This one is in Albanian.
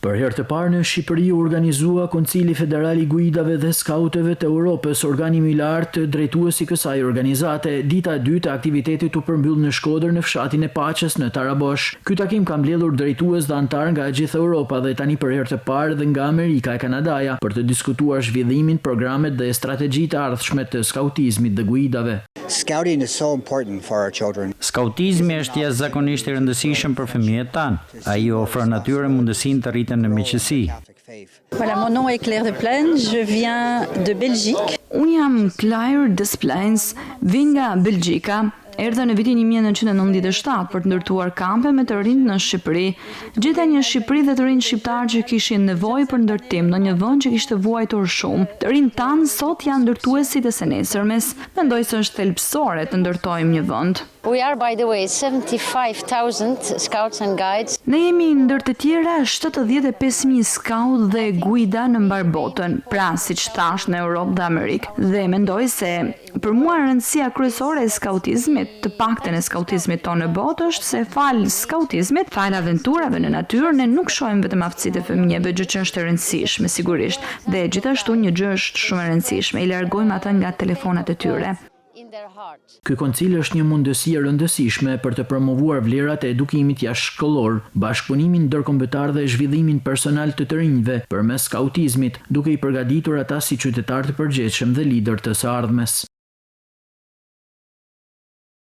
Për herë të parë në Shqipëri u organizua Koncili Federal i Guidave dhe Skauteve të Europës, organimi i lartë drejtues i kësaj organizate. Dita e dytë e aktivitetit u përmbyll në Shkodër në fshatin e Paqes në Tarabosh. Ky takim ka mbledhur drejtues dhe antar nga gjithë Europa dhe tani për herë të parë dhe nga Amerika e Kanadaja për të diskutuar zhvillimin, programet dhe strategjitë e ardhshme të skautizmit dhe guidave. Scouting is so important for our children. Skautizmi është jashtëzakonisht i rëndësishëm për fëmijët tanë. Ai ofron atyre mundësinë të rriten në miqësi. Voilà, mon nom est Claire Desplaines, je viens de Belgique. Unë jam Claire Desplaines, vin nga Belgjika. Erdha në vitin 1997 për të ndërtuar kampe me të rinjt në Shqipëri. Gjeta një Shqipëri dhe të rinj shqiptar që kishin nevojë për ndërtim në një vend që kishte vuajtur shumë. Të rinjt tanë sot janë ndërtuesit e së nesërmes. Mendoj se është thelbësore të ndërtojmë një vend. We are, by the way, 75,000 scouts and guides. Ne jemi ndër të tjera 75.000 skaut dhe guida në mbar botën, pra siç thash në Europë dhe Amerikë. Dhe mendoj se për mua rëndësia kryesore e skautizmit, të paktën e skautizmit tonë në botë, është se fal skautizmit, fal aventurave në natyrë, ne nuk shohim vetëm aftësitë e fëmijëve, gjë që është e rëndësishme sigurisht, dhe gjithashtu një gjë është shumë e rëndësishme, i largojmë ata nga telefonat e tyre. Ky koncil është një mundësi e rëndësishme për të promovuar vlerat e edukimit jashtëshkollor, bashkëpunimin ndërkombëtar dhe zhvillimin personal të rinjve përmes skautizmit, duke i përgatitur ata si qytetar të përgjegjshëm dhe lider të së ardhmes.